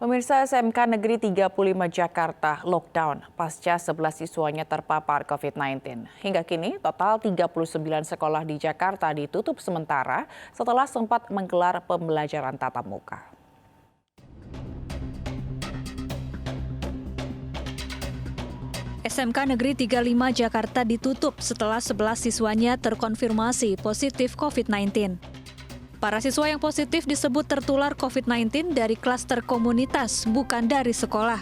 Pemirsa, SMK Negeri 35 Jakarta lockdown pasca 11 siswanya terpapar COVID-19. Hingga kini total 39 sekolah di Jakarta ditutup sementara setelah sempat menggelar pembelajaran tatap muka. SMK Negeri 35 Jakarta ditutup setelah 11 siswanya terkonfirmasi positif COVID-19. Para siswa yang positif disebut tertular COVID-19 dari klaster komunitas, bukan dari sekolah.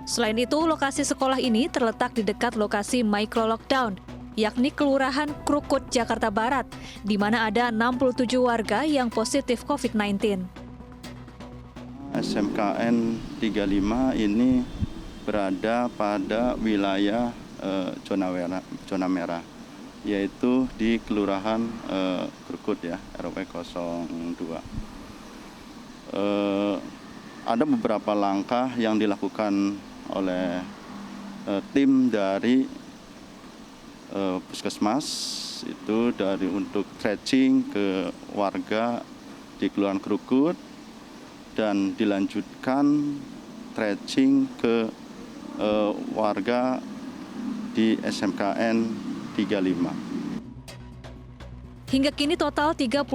Selain itu, lokasi sekolah ini terletak di dekat lokasi micro lockdown, yakni Kelurahan Krukut, Jakarta Barat, di mana ada 67 warga yang positif COVID-19. SMKN 35 ini berada pada wilayah zona merah, yaitu di Kelurahan Krukut ya, RW 02. Ada beberapa langkah yang dilakukan oleh tim dari Puskesmas itu untuk tracing ke warga di Kelurahan Krukut dan dilanjutkan tracing ke warga di SMKN 35. Hingga kini total 39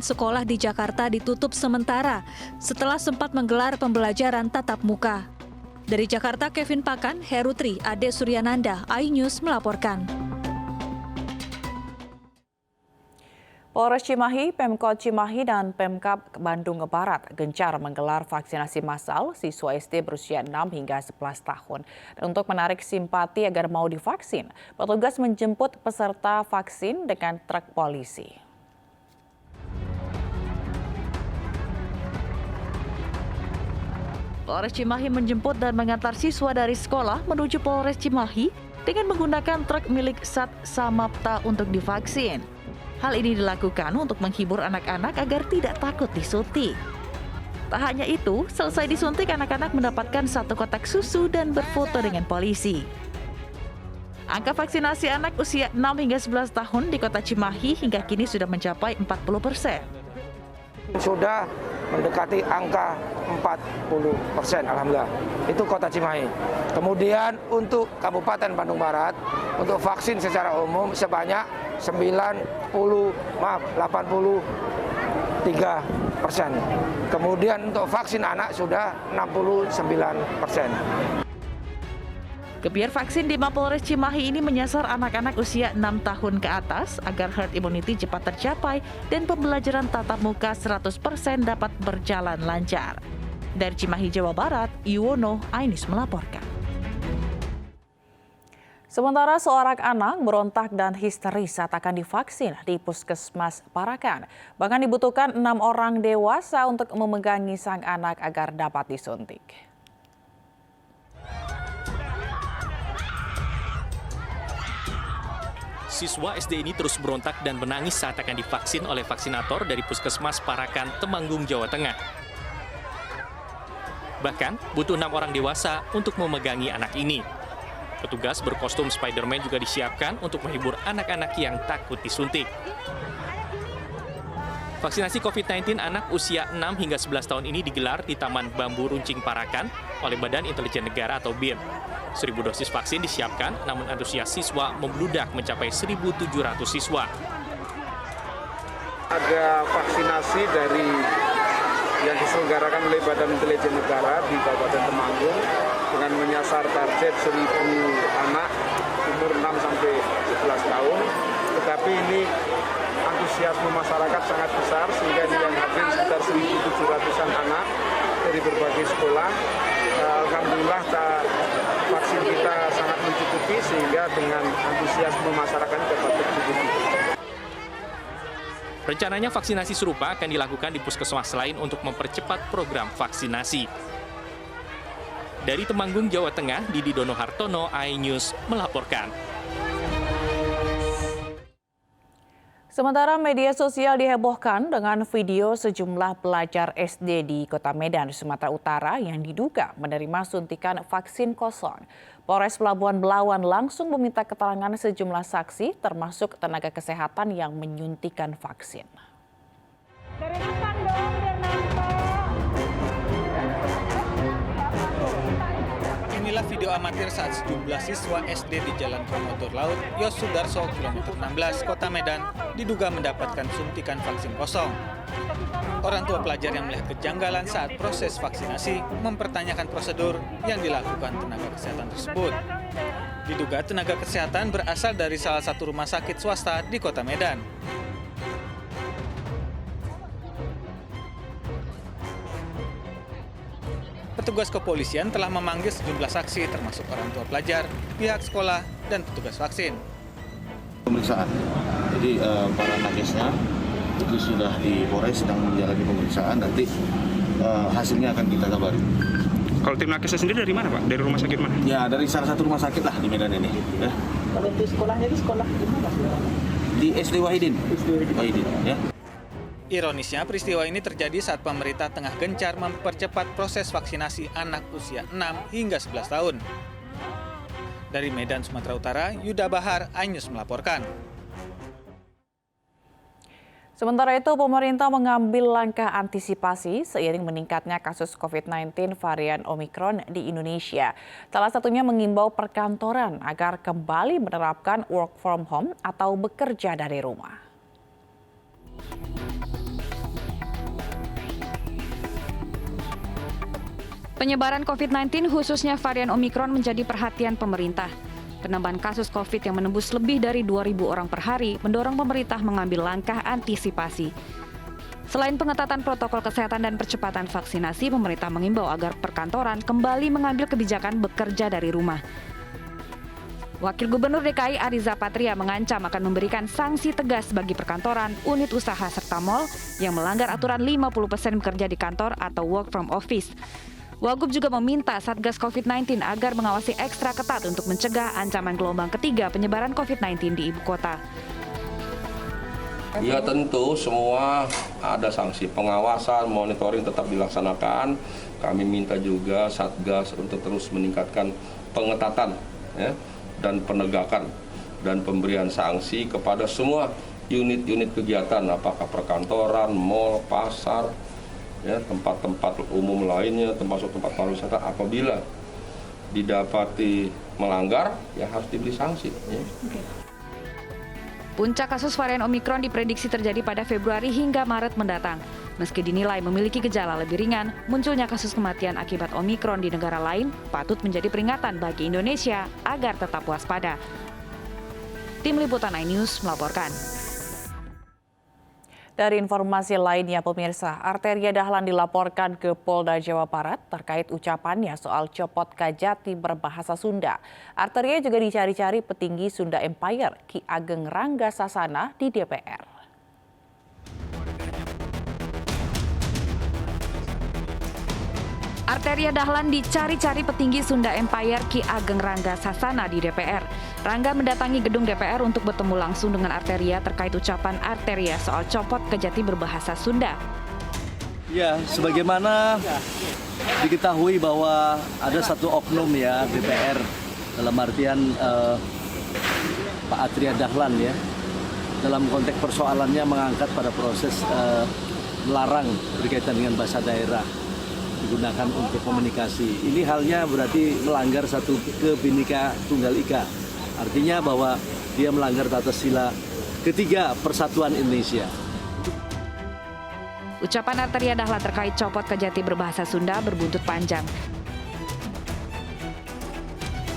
sekolah di Jakarta ditutup sementara setelah sempat menggelar pembelajaran tatap muka. Dari Jakarta, Kevin Pakan, Herutri, Ade Suryananda, iNews melaporkan. Polres Cimahi, Pemkot Cimahi, dan Pemkab Bandung Barat gencar menggelar vaksinasi massal siswa SD berusia 6 hingga 11 tahun. Dan untuk menarik simpati agar mau divaksin, petugas menjemput peserta vaksin dengan truk polisi. Polres Cimahi menjemput dan mengantar siswa dari sekolah menuju Polres Cimahi dengan menggunakan truk milik Sat Samapta untuk divaksin. Hal ini dilakukan untuk menghibur anak-anak agar tidak takut disuntik. Tak hanya itu, selesai disuntik anak-anak mendapatkan 1 kotak susu dan berfoto dengan polisi. Angka vaksinasi anak usia 6 hingga 11 tahun di kota Cimahi hingga kini sudah mencapai 40%. Sudah mendekati angka 40%, alhamdulillah. Itu kota Cimahi. Kemudian untuk Kabupaten Bandung Barat, untuk vaksin secara umum sebanyak 83%. Kemudian untuk vaksin anak sudah 69%. Gebiar vaksin di Mapolres Cimahi ini menyasar anak-anak usia 6 tahun ke atas agar herd immunity cepat tercapai dan pembelajaran tatap muka 100% dapat berjalan lancar. Dari Cimahi, Jawa Barat, Yuwono, iNews melaporkan. Sementara seorang anak berontak dan histeris saat akan divaksin di Puskesmas Parakan. Bahkan dibutuhkan 6 orang dewasa untuk memegangi sang anak agar dapat disuntik. Siswa SD ini terus berontak dan menangis saat akan divaksin oleh vaksinator dari Puskesmas Parakan, Temanggung, Jawa Tengah. Bahkan butuh 6 orang dewasa untuk memegangi anak ini. Petugas berkostum Spider-Man juga disiapkan untuk menghibur anak-anak yang takut disuntik. Vaksinasi COVID-19 anak usia 6 hingga 11 tahun ini digelar di Taman Bambu Runcing Parakan oleh Badan Intelijen Negara atau BIN. 1.000 dosis vaksin disiapkan, namun antusias siswa membludak mencapai 1.700 siswa. Ada vaksinasi dari yang diselenggarakan oleh Badan Intelijen Negara di Kabupaten Temanggung dengan menyasar target 1.000 anak umur 6 sampai 11 tahun. Tetapi ini antusiasme masyarakat sangat besar sehingga yang hadir sekitar 1.700-an anak dari berbagai sekolah. Alhamdulillah vaksin kita sangat mencukupi sehingga dengan antusiasme masyarakat dapat tercukupi. Rencananya vaksinasi serupa akan dilakukan di puskesmas lain untuk mempercepat program vaksinasi. Dari Temanggung, Jawa Tengah, Didi Dono Hartono, iNews melaporkan. Sementara media sosial dihebohkan dengan video sejumlah pelajar SD di Kota Medan, Sumatera Utara yang diduga menerima suntikan vaksin kosong. Polres Pelabuhan Belawan langsung meminta keterangan sejumlah saksi termasuk tenaga kesehatan yang menyuntikan vaksin. Dari depan dong, biar nampak. video amatir saat sejumlah siswa SD di Jalan Promotor Laut Yos Sudarso, kilometer 16, Kota Medan, diduga mendapatkan suntikan vaksin kosong. Orang tua pelajar yang melihat kejanggalan saat proses vaksinasi mempertanyakan prosedur yang dilakukan tenaga kesehatan tersebut. Diduga tenaga kesehatan berasal dari salah satu rumah sakit swasta di Kota Medan. Petugas kepolisian telah memanggil sejumlah saksi termasuk orang tua pelajar, pihak sekolah, dan petugas vaksin. Pemeriksaan. Jadi para nakesnya itu sudah di Polres sedang menjalani pemeriksaan. Nanti hasilnya akan kita kabari. Kalau tim nakesnya sendiri dari mana, Pak? Dari rumah sakit mana? Ya, dari salah satu rumah sakit lah di Medan ini. Ya. Kalau di sekolahnya di sekolah di mana? Di SD Wahidin. Wahidin, ya. Ironisnya, peristiwa ini terjadi saat pemerintah tengah gencar mempercepat proses vaksinasi anak usia 6 hingga 11 tahun. Dari Medan, Sumatera Utara, Yuda Bahar, iNews melaporkan. Sementara itu, pemerintah mengambil langkah antisipasi seiring meningkatnya kasus COVID-19 varian Omikron di Indonesia. Salah satunya mengimbau perkantoran agar kembali menerapkan work from home atau bekerja dari rumah. Penyebaran COVID-19 khususnya varian Omikron menjadi perhatian pemerintah. Penambahan kasus COVID yang menembus lebih dari 2.000 orang per hari mendorong pemerintah mengambil langkah antisipasi. Selain pengetatan protokol kesehatan dan percepatan vaksinasi, pemerintah mengimbau agar perkantoran kembali mengambil kebijakan bekerja dari rumah. Wakil Gubernur DKI Ariza Patria mengancam akan memberikan sanksi tegas bagi perkantoran, unit usaha serta mal yang melanggar aturan 50% bekerja di kantor atau work from office. Wagub juga meminta Satgas COVID-19 agar mengawasi ekstra ketat untuk mencegah ancaman gelombang ketiga penyebaran COVID-19 di ibu kota. Ya tentu semua ada sanksi, pengawasan, monitoring tetap dilaksanakan. Kami minta juga Satgas untuk terus meningkatkan pengetatan ya, dan penegakan dan pemberian sanksi kepada semua unit-unit kegiatan, apakah perkantoran, mal, pasar, ya, tempat-tempat umum lainnya, termasuk tempat pariwisata, apabila didapati melanggar, ya harus diberi sanksi. Ya. Puncak kasus varian Omikron diprediksi terjadi pada Februari hingga Maret mendatang. Meski dinilai memiliki gejala lebih ringan, munculnya kasus kematian akibat Omikron di negara lain patut menjadi peringatan bagi Indonesia agar tetap waspada. Tim Liputan iNews melaporkan. Dari informasi lainnya, pemirsa, Arteria Dahlan dilaporkan ke Polda Jawa Barat terkait ucapannya soal copot Kajati berbahasa Sunda. Arteria juga dicari-cari petinggi Sunda Empire, Ki Ageng Rangga Sasana di DPR. Arteria Dahlan dicari-cari petinggi Sunda Empire Ki Ageng Rangga Sasana di DPR. Rangga mendatangi gedung DPR untuk bertemu langsung dengan Arteria terkait ucapan Arteria soal copot Kejati berbahasa Sunda. Ya, sebagaimana diketahui bahwa ada satu oknum ya DPR dalam artian Pak Arteria Dahlan ya, dalam konteks persoalannya mengangkat pada proses melarang berkaitan dengan bahasa daerah digunakan untuk komunikasi. Ini halnya berarti melanggar satu Bhinneka Tunggal Ika. Artinya bahwa dia melanggar tata sila ketiga Persatuan Indonesia. Ucapan Arteria Dahlan terkait copot Kejati berbahasa Sunda berbuntut panjang.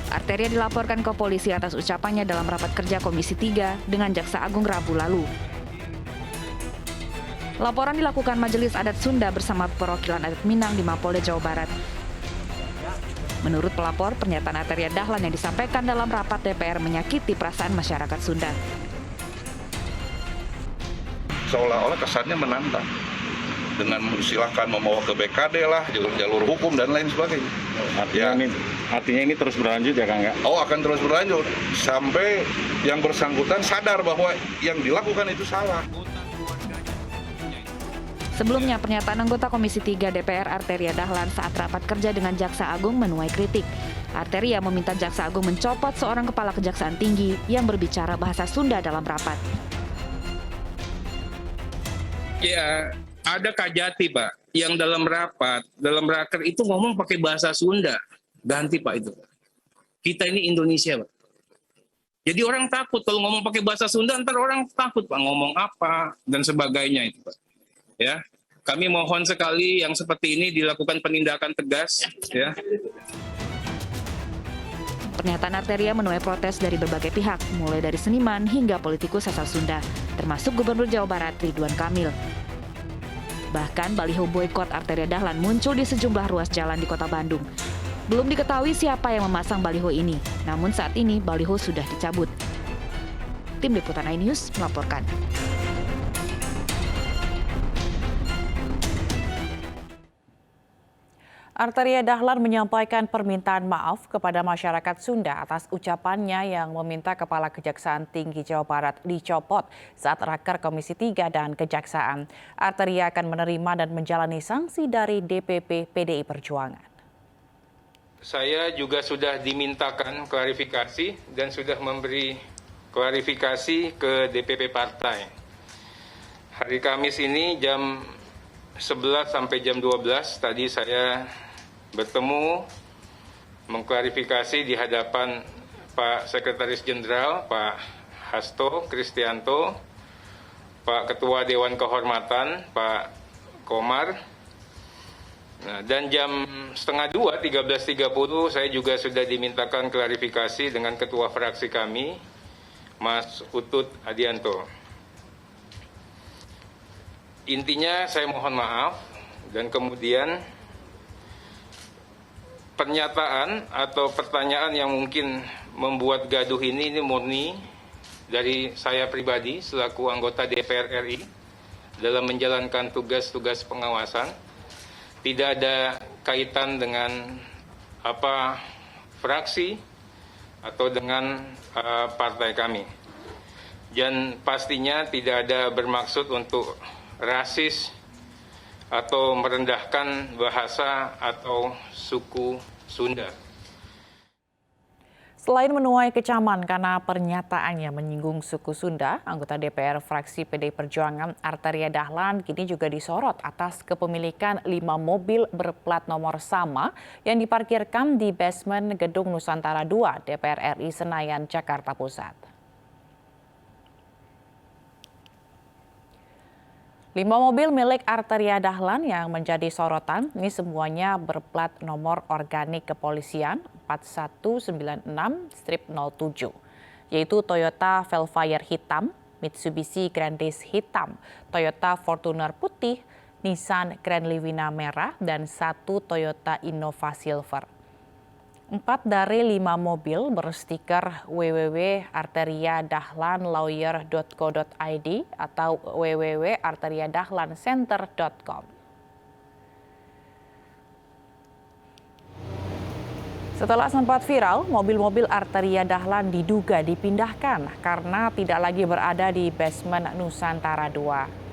Arteria dilaporkan ke polisi atas ucapannya dalam rapat kerja Komisi 3 dengan Jaksa Agung Rabu lalu. Laporan dilakukan Majelis Adat Sunda bersama perwakilan adat Minang di Mapolda Jawa Barat. Menurut pelapor, pernyataan Arteria Dahlan yang disampaikan dalam rapat DPR menyakiti perasaan masyarakat Sunda. Seolah-olah kesannya menantang dengan silahkan membawa ke BKD lah, jalur hukum dan lain sebagainya. Artinya ini terus berlanjut ya Kang? Oh, akan terus berlanjut sampai yang bersangkutan sadar bahwa yang dilakukan itu salah. Sebelumnya, pernyataan anggota Komisi 3 DPR Arteria Dahlan saat rapat kerja dengan Jaksa Agung menuai kritik. Arteria meminta Jaksa Agung mencopot seorang kepala kejaksaan tinggi yang berbicara bahasa Sunda dalam rapat. Ya, ada Kajati Pak, yang dalam rapat, dalam raker itu ngomong pakai bahasa Sunda. Ganti Pak itu. Kita ini Indonesia, Pak. Jadi orang takut kalau ngomong pakai bahasa Sunda, ntar orang takut, Pak, ngomong apa dan sebagainya itu, Pak. Ya, kami mohon sekali yang seperti ini dilakukan penindakan tegas, ya. Pernyataan Arteria menuai protes dari berbagai pihak, mulai dari seniman hingga politikus asal Sunda, termasuk Gubernur Jawa Barat Ridwan Kamil. Bahkan baliho boykot Arteria Dahlan muncul di sejumlah ruas jalan di Kota Bandung. Belum diketahui siapa yang memasang baliho ini, namun saat ini baliho sudah dicabut. Tim Liputan iNews melaporkan. Arteria Dahlan menyampaikan permintaan maaf kepada masyarakat Sunda atas ucapannya yang meminta Kepala Kejaksaan Tinggi Jawa Barat dicopot saat raker Komisi 3 dan Kejaksaan. Arteria akan menerima dan menjalani sanksi dari DPP PDI Perjuangan. Saya juga sudah dimintakan klarifikasi dan sudah memberi klarifikasi ke DPP partai. Hari Kamis ini jam 11 sampai jam 12 tadi saya bertemu mengklarifikasi di hadapan Pak Sekretaris Jenderal, Pak Hasto Kristianto, Pak Ketua Dewan Kehormatan, Pak Komar. Nah, dan jam 1:30, 13.30 saya juga sudah dimintakan klarifikasi dengan Ketua Fraksi kami, Mas Utut Adianto. Intinya saya mohon maaf dan kemudian pernyataan atau pertanyaan yang mungkin membuat gaduh ini murni dari saya pribadi selaku anggota DPR RI dalam menjalankan tugas-tugas pengawasan. Tidak ada kaitan dengan apa fraksi atau dengan partai kami. Dan pastinya tidak ada bermaksud untuk rasis atau merendahkan bahasa atau suku Sunda. Selain menuai kecaman karena pernyataannya menyinggung suku Sunda, anggota DPR fraksi PDI Perjuangan Arteria Dahlan kini juga disorot atas kepemilikan 5 mobil berplat nomor sama yang diparkirkan di basement Gedung Nusantara II DPR RI Senayan, Jakarta Pusat. 5 mobil milik Arteria Dahlan yang menjadi sorotan ini semuanya berplat nomor organik kepolisian 4196-07, yaitu Toyota Velfire hitam, Mitsubishi Grandis hitam, Toyota Fortuner putih, Nissan Grand Livina merah, dan 1 Toyota Innova Silver. 4 dari 5 mobil berstiker www.arteriadahlanlawyer.co.id atau www.arteriadahlancenter.com. Setelah sempat viral, mobil-mobil Arteria Dahlan diduga dipindahkan karena tidak lagi berada di basement Nusantara II.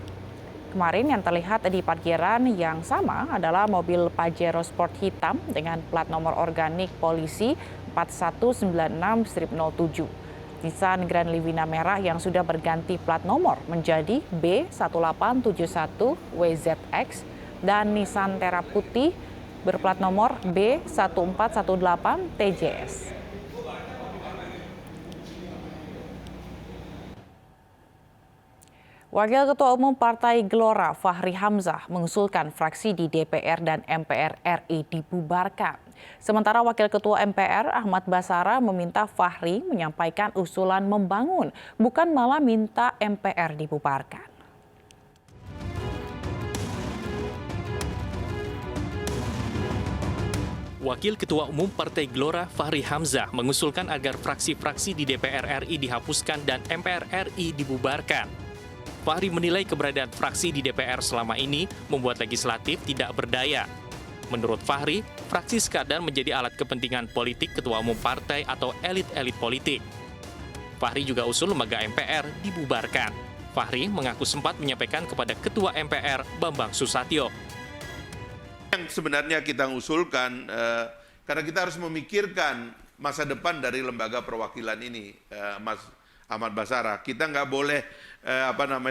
Kemarin yang terlihat di parkiran yang sama adalah mobil Pajero Sport hitam dengan plat nomor organik polisi 4196-07. Nissan Grand Livina merah yang sudah berganti plat nomor menjadi B1871WZX dan Nissan Terra putih berplat nomor B1418TJS. Wakil Ketua Umum Partai Gelora Fahri Hamzah mengusulkan fraksi di DPR dan MPR RI dibubarkan. Sementara Wakil Ketua MPR Ahmad Basara meminta Fahri menyampaikan usulan membangun, bukan malah minta MPR dibubarkan. Wakil Ketua Umum Partai Gelora Fahri Hamzah mengusulkan agar fraksi-fraksi di DPR RI dihapuskan dan MPR RI dibubarkan. Fahri menilai keberadaan fraksi di DPR selama ini membuat legislatif tidak berdaya. Menurut Fahri, fraksi sekadar menjadi alat kepentingan politik ketua umum partai atau elit-elit politik. Fahri juga usul lembaga MPR dibubarkan. Fahri mengaku sempat menyampaikan kepada Ketua MPR Bambang Susatyo. Yang sebenarnya kita usulkan, karena kita harus memikirkan masa depan dari lembaga perwakilan ini, Mas Ahmad Basara. Kita nggak boleh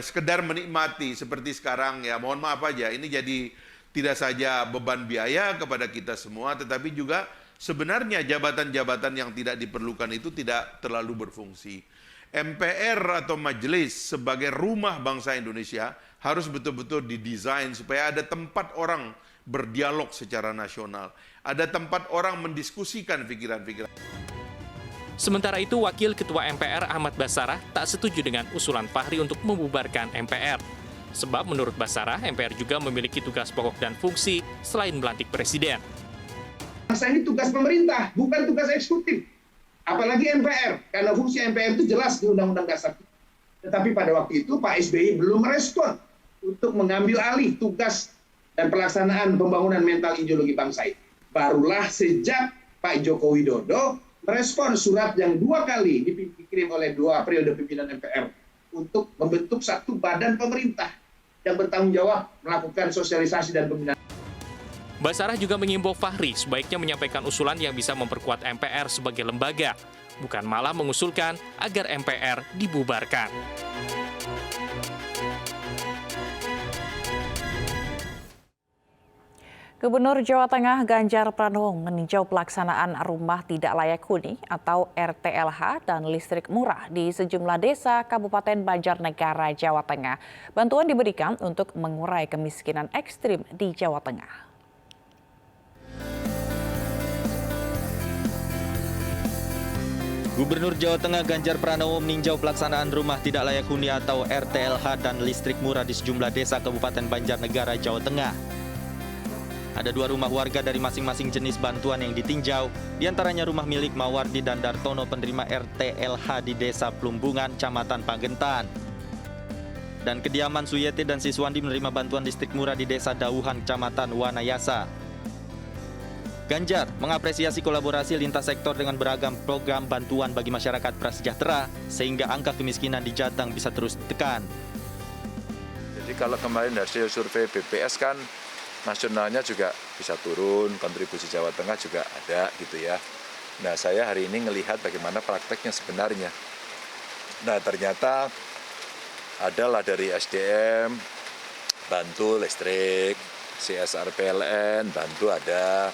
sekedar menikmati seperti sekarang, ya mohon maaf aja, ini jadi tidak saja beban biaya kepada kita semua, tetapi juga sebenarnya jabatan-jabatan yang tidak diperlukan itu tidak terlalu berfungsi. MPR atau majelis sebagai rumah bangsa Indonesia harus betul-betul didesain supaya ada tempat orang berdialog secara nasional, ada tempat orang mendiskusikan pikiran-pikiran. Sementara itu, Wakil Ketua MPR Ahmad Basarah tak setuju dengan usulan Fahri untuk membubarkan MPR. Sebab menurut Basarah, MPR juga memiliki tugas pokok dan fungsi selain melantik presiden. Bangsa ini tugas pemerintah, bukan tugas eksekutif. Apalagi MPR, karena fungsi MPR itu jelas di Undang-Undang Dasar. Tetapi pada waktu itu Pak SBY belum merespon untuk mengambil alih tugas dan pelaksanaan pembangunan mental ideologi bangsa itu. Barulah sejak Pak Joko Widodo merespon surat yang 2 kali dikirim oleh 2 periode pimpinan MPR untuk membentuk satu badan pemerintah yang bertanggung jawab melakukan sosialisasi dan pembinaan. Basarah juga mengimbau Fahri sebaiknya menyampaikan usulan yang bisa memperkuat MPR sebagai lembaga, bukan malah mengusulkan agar MPR dibubarkan. Gubernur Jawa Tengah Ganjar Pranowo meninjau pelaksanaan rumah tidak layak huni atau RTLH dan listrik murah di sejumlah desa Kabupaten Banjarnegara, Jawa Tengah. Bantuan diberikan untuk mengurai kemiskinan ekstrim di Jawa Tengah. Gubernur Jawa Tengah Ganjar Pranowo meninjau pelaksanaan rumah tidak layak huni atau RTLH dan listrik murah di sejumlah desa Kabupaten Banjarnegara, Jawa Tengah. Ada 2 rumah warga dari masing-masing jenis bantuan yang ditinjau, diantaranya rumah milik Mawardi dan Dartono penerima RTLH di Desa Plumbungan, Kecamatan Pagentan. Dan kediaman Suyeti dan Siswandi menerima bantuan listrik murah di Desa Dauhan, Kecamatan Wanayasa. Ganjar mengapresiasi kolaborasi lintas sektor dengan beragam program bantuan bagi masyarakat prasejahtera, sehingga angka kemiskinan di Jateng bisa terus ditekan. Jadi kalau kemarin hasil survei BPS kan, nasionalnya juga bisa turun, kontribusi Jawa Tengah juga ada gitu ya. Nah, saya hari ini ngelihat bagaimana prakteknya sebenarnya. Nah, ternyata adalah dari SDM, bantu listrik, CSR PLN, bantu ada,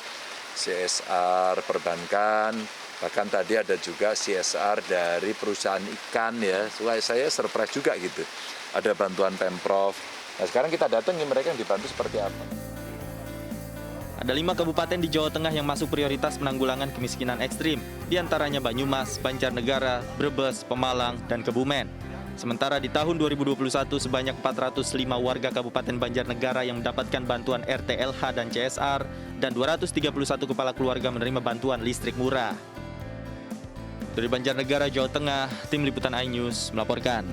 CSR perbankan, bahkan tadi ada juga CSR dari perusahaan ikan ya. Saya surprise juga gitu, ada bantuan Pemprov. Nah, sekarang kita datangi mereka yang dibantu seperti apa. Ada 5 kabupaten di Jawa Tengah yang masuk prioritas penanggulangan kemiskinan ekstrim, diantaranya Banyumas, Banjarnegara, Brebes, Pemalang, dan Kebumen. Sementara di tahun 2021 sebanyak 405 warga Kabupaten Banjarnegara yang mendapatkan bantuan RTLH dan CSR, dan 231 kepala keluarga menerima bantuan listrik murah. Dari Banjarnegara, Jawa Tengah, Tim Liputan iNews melaporkan.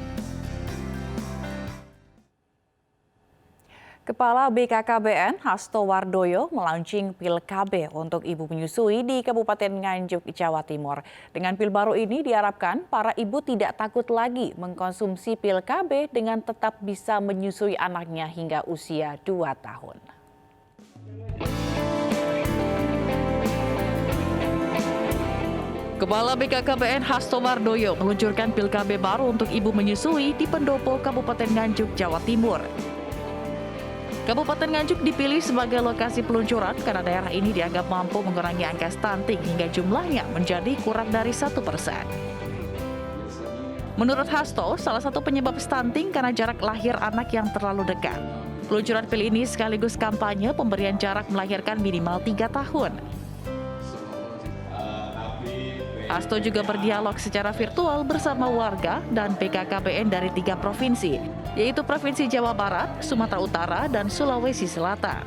Kepala BKKBN Hasto Wardoyo melaunching pil KB untuk ibu menyusui di Kabupaten Nganjuk, Jawa Timur. Dengan pil baru ini diharapkan para ibu tidak takut lagi mengkonsumsi pil KB dengan tetap bisa menyusui anaknya hingga usia 2 tahun. Kepala BKKBN Hasto Wardoyo meluncurkan pil KB baru untuk ibu menyusui di Pendopo, Kabupaten Nganjuk, Jawa Timur. Kabupaten Nganjuk dipilih sebagai lokasi peluncuran karena daerah ini dianggap mampu mengurangi angka stunting hingga jumlahnya menjadi kurang dari 1%. Menurut Hasto, salah satu penyebab stunting karena jarak lahir anak yang terlalu dekat. Peluncuran pil ini sekaligus kampanye pemberian jarak melahirkan minimal 3 tahun. Hasto juga berdialog secara virtual bersama warga dan BKKBN dari 3 provinsi, yaitu Provinsi Jawa Barat, Sumatera Utara, dan Sulawesi Selatan.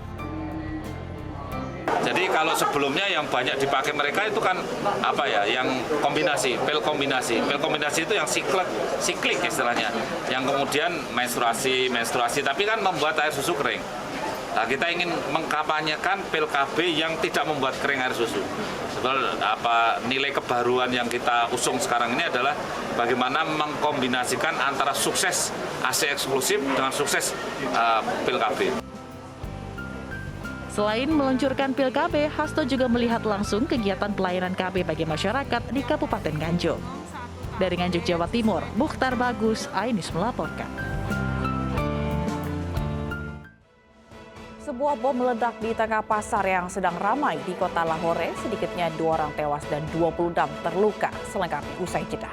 Jadi kalau sebelumnya yang banyak dipakai mereka itu kan yang kombinasi, pil kombinasi. Pil kombinasi itu yang siklik istilahnya, yang kemudian menstruasi, tapi kan membuat air susu kering. Nah, kita ingin mengkampanyekan pil KB yang tidak membuat kering air susu. Sebetulnya nilai kebaruan yang kita usung sekarang ini adalah bagaimana mengkombinasikan antara sukses ASI eksklusif dengan sukses pil KB. Selain meluncurkan pil KB, Hasto juga melihat langsung kegiatan pelayanan KB bagi masyarakat di Kabupaten Nganjuk. Dari Nganjuk, Jawa Timur, Mukhtar Bagus, iNews melaporkan. Sebuah bom meledak di tengah pasar yang sedang ramai di kota Lahore. Sedikitnya 2 orang tewas dan 26 terluka. Selengkapnya usai jeda.